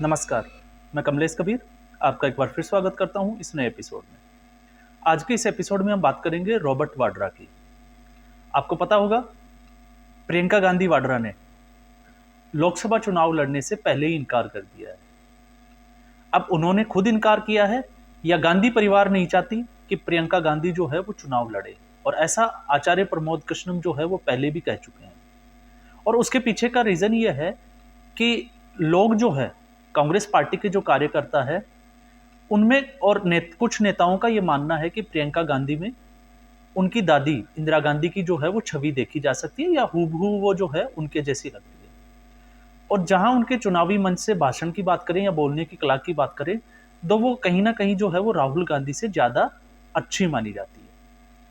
नमस्कार, मैं कमलेश कबीर आपका एक बार फिर स्वागत करता हूं इस नए एपिसोड में। आज के इस एपिसोड में हम बात करेंगे रॉबर्ट वाड्रा की। आपको पता होगा, प्रियंका गांधी वाड्रा ने लोकसभा चुनाव लड़ने से पहले ही इनकार कर दिया है। अब उन्होंने खुद इनकार किया है या गांधी परिवार नहीं चाहती कि प्रियंका गांधी जो है वो चुनाव लड़े, और ऐसा आचार्य प्रमोद कृष्णम जो है वो पहले भी कह चुके हैं। और उसके पीछे का रीजन ये है कि लोग जो है, कांग्रेस पार्टी के जो कार्यकर्ता है, उनमें और कुछ नेताओं का ये मानना है कि प्रियंका गांधी में उनकी दादी इंदिरा गांधी की जो है वो छवि देखी जा सकती है, या हूबहू वो जो है उनके जैसी लगती है। और जहां उनके चुनावी मंच से भाषण की बात करें या बोलने की कला की बात करें, तो वो कहीं ना कहीं जो है वो राहुल गांधी से ज्यादा अच्छी मानी जाती है।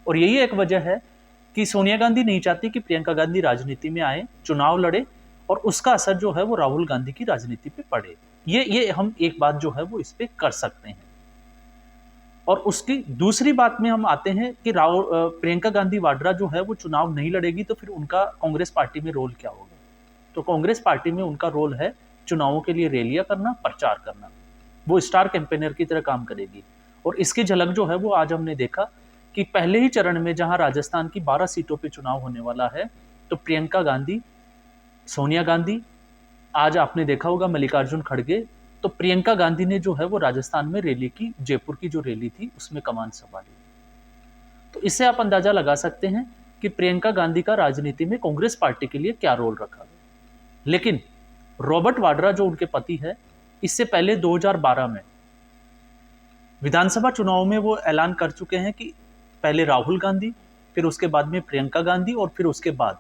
और यही एक वजह है कि सोनिया गांधी नहीं चाहती कि प्रियंका गांधी राजनीति में आए, चुनाव लड़े, और उसका असर जो है वो राहुल गांधी की राजनीति पे पड़े। ये हम एक बात जो है वो इस पे कर सकते हैं। और उसकी दूसरी बात में हम आते हैं कि प्रियंका गांधी वाड्रा जो है वो चुनाव नहीं लड़ेगी, तो फिर उनका कांग्रेस पार्टी में रोल क्या होगा? तो कांग्रेस पार्टी में उनका रोल है चुनावों के लिए रैलियां करना, प्रचार करना। वो स्टार कैंपेनर की तरह काम करेगी। और इसकी झलक जो है वो आज हमने देखा कि पहले ही चरण में जहां राजस्थान की 12 सीटों पे चुनाव होने वाला है, तो प्रियंका गांधी, सोनिया गांधी, आज आपने देखा होगा मल्लिकार्जुन खड़गे, तो प्रियंका गांधी ने जो है वो राजस्थान में रैली की, जयपुर की जो रैली थी उसमें कमान संभाली। तो इससे आप अंदाजा लगा सकते हैं कि प्रियंका गांधी का राजनीति में कांग्रेस पार्टी के लिए क्या रोल रखा गया। लेकिन रॉबर्ट वाड्रा जो उनके पति है, इससे पहले 2012 में विधानसभा चुनाव में वो ऐलान कर चुके हैं कि पहले राहुल गांधी, फिर उसके बाद में प्रियंका गांधी, और फिर उसके बाद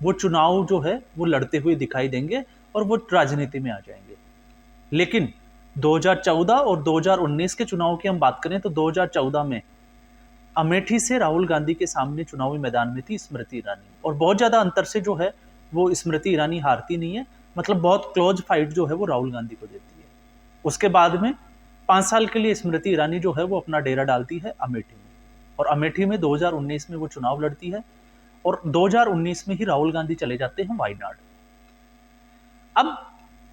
वो चुनाव जो है वो लड़ते हुए दिखाई देंगे और वो राजनीति में आ जाएंगे। लेकिन 2014 और 2019 के चुनाव की हम बात करें तो 2014 में अमेठी से राहुल गांधी के सामने चुनावी मैदान में थी स्मृति ईरानी, और बहुत ज्यादा अंतर से जो है वो स्मृति ईरानी हारती नहीं है। मतलब बहुत क्लोज फाइट जो है वो राहुल गांधी को देती है। उसके बाद में 5 साल के लिए स्मृति ईरानी जो है वो अपना डेरा डालती है अमेठी में, और अमेठी में 2019 में वो चुनाव लड़ती है, और 2019 में ही राहुल गांधी चले जाते हैं वायनाड। अब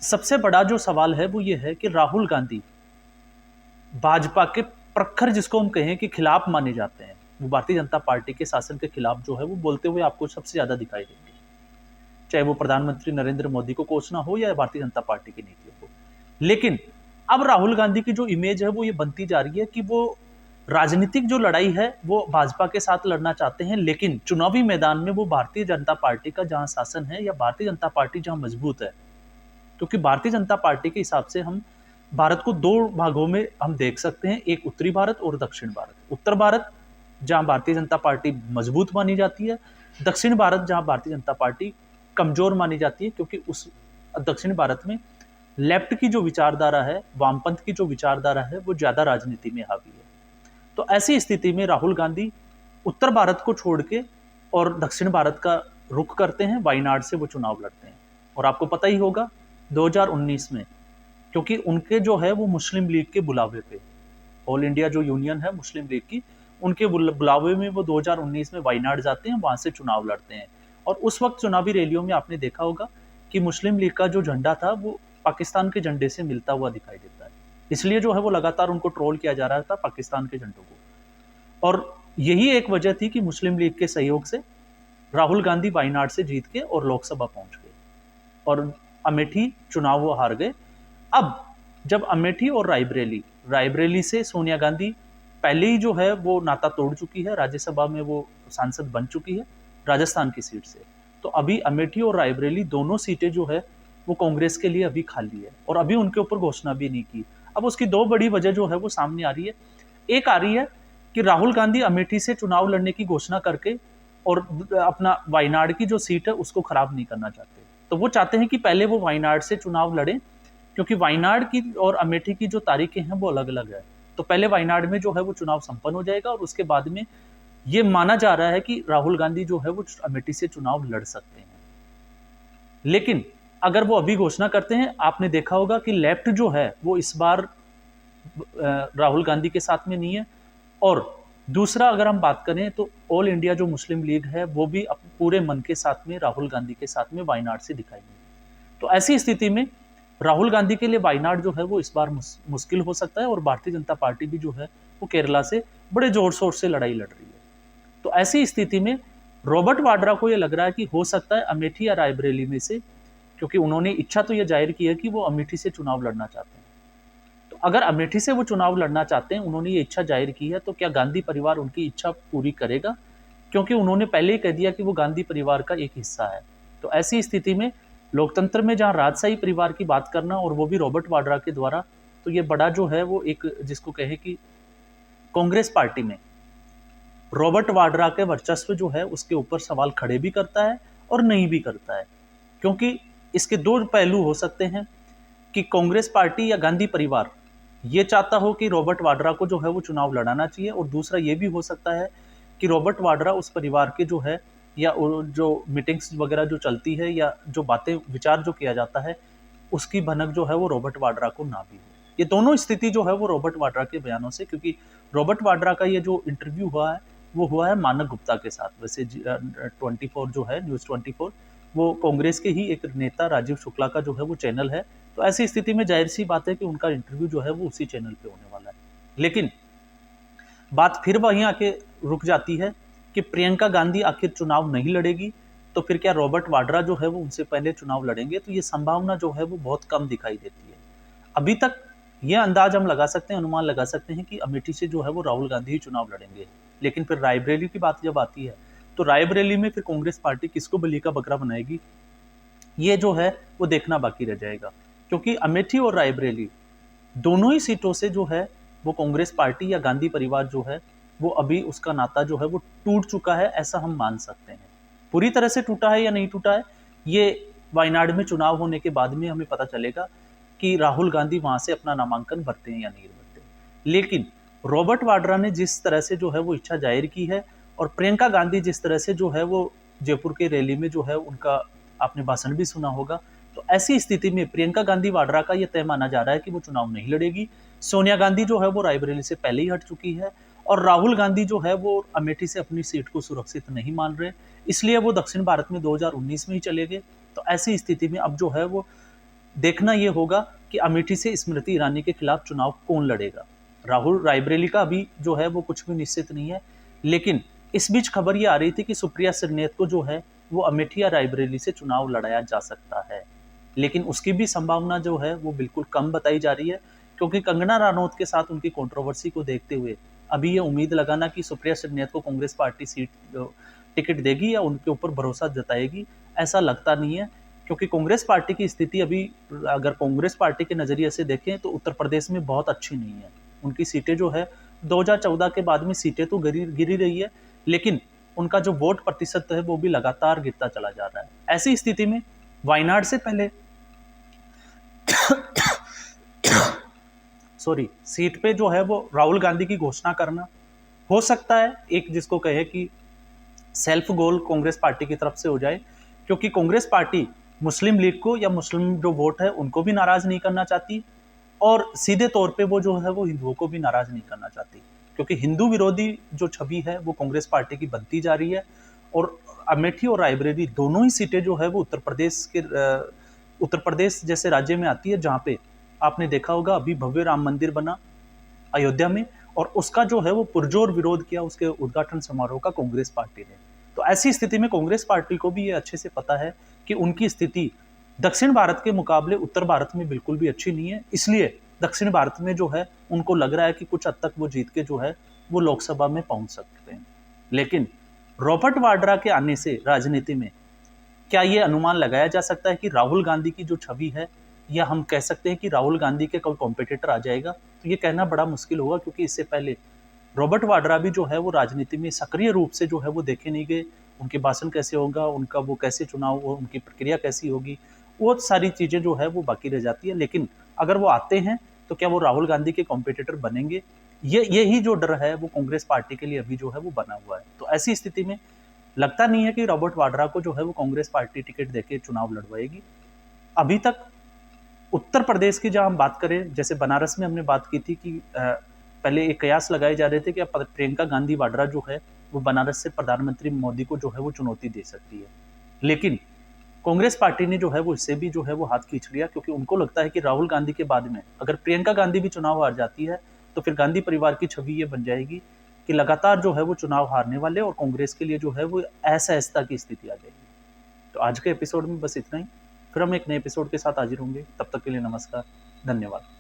सबसे बड़ा जो सवाल है वो ये है कि राहुल गांधी भाजपा के प्रखर, जिसको हम कहें कि खिलाफ माने जाते हैं, वो भारतीय जनता पार्टी के शासन के खिलाफ जो है वो बोलते हुए आपको सबसे ज्यादा दिखाई देंगे, चाहे वो प्रधानमंत्री नरेंद्र मोदी को कोसना हो या भारतीय जनता पार्टी की नीतियों को। लेकिन अब राहुल गांधी की जो इमेज है वो ये बनती जा रही है कि वो राजनीतिक जो लड़ाई है वो भाजपा के साथ लड़ना चाहते हैं, लेकिन चुनावी मैदान में वो भारतीय जनता पार्टी का जहां शासन है या भारतीय जनता पार्टी जहां मजबूत है, क्योंकि भारतीय जनता पार्टी के हिसाब से हम भारत को दो भागों में हम देख सकते हैं, एक उत्तरी भारत और दक्षिण भारत। उत्तर भारत जहां भारतीय जनता पार्टी मजबूत मानी जाती है, दक्षिण भारत जहां भारतीय जनता पार्टी कमजोर मानी जाती है, क्योंकि उस दक्षिण भारत में लेफ्ट की जो विचारधारा है, वामपंथ की जो विचारधारा है, वो ज्यादा राजनीति में हावी है। तो ऐसी स्थिति में राहुल गांधी उत्तर भारत को छोड़ के और दक्षिण भारत का रुख करते हैं, वायनाड से वो चुनाव लड़ते हैं। और आपको पता ही होगा 2019 में, क्योंकि उनके जो है वो मुस्लिम लीग के बुलावे पे, ऑल इंडिया जो यूनियन है मुस्लिम लीग की, उनके बुलावे में वो 2019 में वायनाड जाते हैं, वहां से चुनाव लड़ते हैं। और उस वक्त चुनावी रैलियों में आपने देखा होगा कि मुस्लिम लीग का जो झंडा था वो पाकिस्तान के झंडे से मिलता हुआ दिखाई देता है। इसलिए जो है वो लगातार उनको ट्रोल किया जा रहा था, पाकिस्तान के झंडों को। और यही एक वजह थी कि मुस्लिम लीग के सहयोग से राहुल गांधी वायनाड से जीत के और लोकसभा पहुंच गए, और अमेठी चुनाव वो हार गए। अब जब अमेठी और रायबरेली से सोनिया गांधी पहले ही जो है वो नाता तोड़ चुकी है, राज्यसभा में वो सांसद बन चुकी है राजस्थान की सीट से, तो अभी अमेठी और रायबरेली दोनों सीटें जो है वो कांग्रेस के लिए अभी खाली है, और अभी उनके ऊपर घोषणा भी नहीं की। अब उसकी दो बड़ी वजह जो है वो सामने आ रही है। एक आ रही है कि राहुल गांधी अमेठी से चुनाव लड़ने की घोषणा करके और अपना वायनाड की जो सीट है उसको खराब नहीं करना चाहते। तो वो चाहते हैं कि पहले वो वायनाड से चुनाव लड़े, क्योंकि वायनाड की और अमेठी की जो तारीखें हैं वो अलग अलग है। तो पहले वायनाड में जो है वो चुनाव संपन्न हो जाएगा, और उसके बाद में ये माना जा रहा है कि राहुल गांधी जो है वो अमेठी से चुनाव लड़ सकते हैं। लेकिन अगर वो अभी घोषणा करते हैं, आपने देखा होगा कि लेफ्ट जो है वो इस बार राहुल गांधी के साथ में नहीं है। और दूसरा अगर हम बात करें तो ऑल इंडिया जो मुस्लिम लीग है वो भी पूरे मन के साथ में राहुल गांधी के साथ में वायनाड से दिखाई देगी। तो ऐसी स्थिति में राहुल गांधी के लिए वायनाड जो है वो इस बार मुश्किल हो सकता है, और भारतीय जनता पार्टी भी जो है वो केरला से बड़े जोर शोर से लड़ाई लड़ रही है। तो ऐसी स्थिति में रॉबर्ट वाड्रा को ये लग रहा है कि हो सकता है अमेठी या रायबरेली में से, क्योंकि उन्होंने इच्छा तो ये जाहिर की है कि वो अमेठी से चुनाव लड़ना चाहते हैं। तो अगर अमेठी से वो चुनाव लड़ना चाहते हैं, उन्होंने ये इच्छा जाहिर की है, तो क्या गांधी परिवार उनकी इच्छा पूरी करेगा? क्योंकि उन्होंने पहले ही कह दिया कि वो गांधी परिवार का एक हिस्सा है। तो ऐसी स्थिति में लोकतंत्र में जहां राजशाही परिवार की बात करना, और वो भी रॉबर्ट वाड्रा के द्वारा, तो ये बड़ा जो है वो एक जिसको कहे कि कांग्रेस पार्टी में रॉबर्ट वाड्रा के वर्चस्व जो है उसके ऊपर सवाल खड़े भी करता है और नहीं भी करता है। क्योंकि इसके दो पहलू हो सकते हैं कि कांग्रेस पार्टी या गांधी परिवार ये चाहता हो कि रॉबर्ट वाड्रा को जो है वो चुनाव लड़ाना चाहिए, और दूसरा ये भी हो सकता है कि रॉबर्ट वाड्रा उस परिवार के जो है, या जो मीटिंग्स वगैरह जो चलती है या जो बातें विचार जो किया जाता है, उसकी भनक जो है वो रॉबर्ट वाड्रा को ना भी हो। ये दोनों स्थिति जो है वो रॉबर्ट वाड्रा के बयानों से, क्योंकि रॉबर्ट वाड्रा का ये जो इंटरव्यू हुआ है वो हुआ है मानक गुप्ता के साथ। वैसे 24 जो है, न्यूज़ 24, वो कांग्रेस के ही एक नेता राजीव शुक्ला का जो है वो चैनल है। तो ऐसी स्थिति में जाहिर सी बात है कि उनका इंटरव्यू जो है वो उसी चैनल पे होने वाला है। लेकिन बात फिर वहीं आके रुक जाती है कि प्रियंका गांधी आखिर चुनाव नहीं लड़ेगी, तो फिर क्या रॉबर्ट वाड्रा जो है वो उनसे पहले चुनाव लड़ेंगे? तो ये संभावना जो है वो बहुत कम दिखाई देती है। अभी तक ये अंदाज हम लगा सकते हैं, अनुमान लगा सकते हैं कि अमेठी से जो है वो राहुल गांधी ही चुनाव लड़ेंगे। लेकिन फिर रायबरेली की बात जब आती है, तो रायबरेली में फिर कांग्रेस पार्टी किसको बलि का बकरा बनाएगी, ये जो है वो देखना बाकी रह जाएगा। क्योंकि अमेठी और रायबरेली दोनों ही सीटों से जो है वो कांग्रेस पार्टी या गांधी परिवार जो है वो अभी उसका नाता जो है वो टूट चुका है, ऐसा हम मान सकते हैं। पूरी तरह से टूटा है या नहीं टूटा है, ये वायनाड में चुनाव होने के बाद में हमें पता चलेगा कि राहुल गांधी वहां से अपना नामांकन भरते हैं या नहीं भरते। लेकिन रॉबर्ट वाड्रा ने जिस तरह से जो है वो इच्छा जाहिर की है, और प्रियंका गांधी जिस तरह से जो है वो जयपुर के रैली में जो है उनका आपने भाषण भी सुना होगा, तो ऐसी स्थिति में प्रियंका गांधी वाड्रा का यह तय माना जा रहा है कि वो चुनाव नहीं लड़ेगी। सोनिया गांधी जो है वो रायबरेली से पहले ही हट चुकी है, और राहुल गांधी जो है वो अमेठी से अपनी सीट को सुरक्षित नहीं मान रहे, इसलिए वो दक्षिण भारत में 2019 में ही चले गए। तो ऐसी स्थिति में अब जो है वो देखना ये होगा कि अमेठी से स्मृति ईरानी के खिलाफ चुनाव कौन लड़ेगा। राहुल रायबरेली का अभी जो है वो कुछ भी निश्चित नहीं है। लेकिन इस बीच खबर ये आ रही थी कि सुप्रिया श्रीनेत को जो है वो अमेठी या रायबरेली से चुनाव लड़ाया जा सकता है, लेकिन उसकी भी संभावना जो है वो बिल्कुल कम बताई जा रही है। क्योंकि कंगना रनौत के साथ उनकी कंट्रोवर्सी को देखते हुए अभी ये उम्मीद लगाना कि सुप्रिया श्रीनेत को कांग्रेस पार्टी सीट टिकट देगी या उनके ऊपर भरोसा जताएगी, ऐसा लगता नहीं है। क्योंकि कांग्रेस पार्टी की स्थिति अभी, अगर कांग्रेस पार्टी के नजरिए से देखें तो उत्तर प्रदेश में बहुत अच्छी नहीं है। उनकी सीटें जो है 2014 के बाद में सीटें तो गिरी रही है, लेकिन उनका जो वोट प्रतिशत है वो भी लगातार गिरता चला जा रहा है। ऐसी स्थिति में वायनाड से पहले सीट पे जो है वो राहुल गांधी की घोषणा करना हो सकता है एक जिसको कहे कि सेल्फ गोल कांग्रेस पार्टी की तरफ से हो जाए। क्योंकि कांग्रेस पार्टी मुस्लिम लीग को या मुस्लिम जो वोट है उनको भी नाराज नहीं करना चाहती, और सीधे तौर पे वो जो है वो हिंदुओं को भी नाराज नहीं करना चाहती। क्योंकि हिंदू विरोधी जो छवि है वो कांग्रेस पार्टी की बनती जा रही है, और अमेठी और रायबरेली दोनों ही सीटें जो है वो उत्तर प्रदेश जैसे राज्य में आती है, जहाँ पे आपने देखा होगा अभी भव्य राम मंदिर बना अयोध्या में, और उसका जो है वो पुरजोर विरोध किया उसके उद्घाटन समारोह का कांग्रेस पार्टी ने। तो ऐसी स्थिति में कांग्रेस पार्टी को भी ये अच्छे से पता है कि उनकी स्थिति दक्षिण भारत के मुकाबले उत्तर भारत में बिल्कुल भी अच्छी नहीं है। इसलिए दक्षिण भारत में जो है उनको लग रहा है कि कुछ हद तक वो जीत के जो है वो लोकसभा में पहुंच सकते हैं। लेकिन रॉबर्ट वाड्रा के आने से राजनीति में क्या ये अनुमान लगाया जा सकता है कि राहुल गांधी की जो छवि है, या हम कह सकते हैं कि राहुल गांधी के कोई कॉम्पिटिटर आ जाएगा? तो ये कहना बड़ा मुश्किल होगा, क्योंकि इससे पहले रॉबर्ट वाड्रा भी जो है वो राजनीति में सक्रिय रूप से जो है वो देखे नहीं गए। उनके भाषण कैसे होगा, उनका वो कैसे चुनाव, उनकी प्रक्रिया कैसी होगी, वो सारी चीज़ें जो है वो बाकी रह जाती है। लेकिन अगर वो आते हैं तो क्या वो राहुल गांधी के कॉम्पिटिटर बनेंगे? यही जो डर है वो कांग्रेस पार्टी के लिए अभी जो है वो बना हुआ है। तो ऐसी स्थिति में लगता नहीं है कि रॉबर्ट वाड्रा को जो है वो कांग्रेस पार्टी टिकट देके चुनाव लड़वाएगी। अभी तक उत्तर प्रदेश की जहां हम बात करें, जैसे बनारस में हमने बात की थी कि पहले एक कयास लगाए जा रहे थे कि प्रियंका गांधी वाड्रा जो है वो बनारस से प्रधानमंत्री मोदी को जो है वो चुनौती दे सकती है। लेकिन कांग्रेस पार्टी ने जो है वो इससे भी जो है वो हाथ खींच लिया, क्योंकि उनको लगता है कि राहुल गांधी के बाद में अगर प्रियंका गांधी भी चुनाव हार जाती है तो फिर गांधी परिवार की छवि ये बन जाएगी कि लगातार जो है वो चुनाव हारने वाले, और कांग्रेस के लिए जो है वो असहजता की स्थिति आ जाएगी। तो आज के एपिसोड में बस इतना ही। फिर हम एक नए एपिसोड के साथ हाजिर होंगे। तब तक के लिए नमस्कार, धन्यवाद।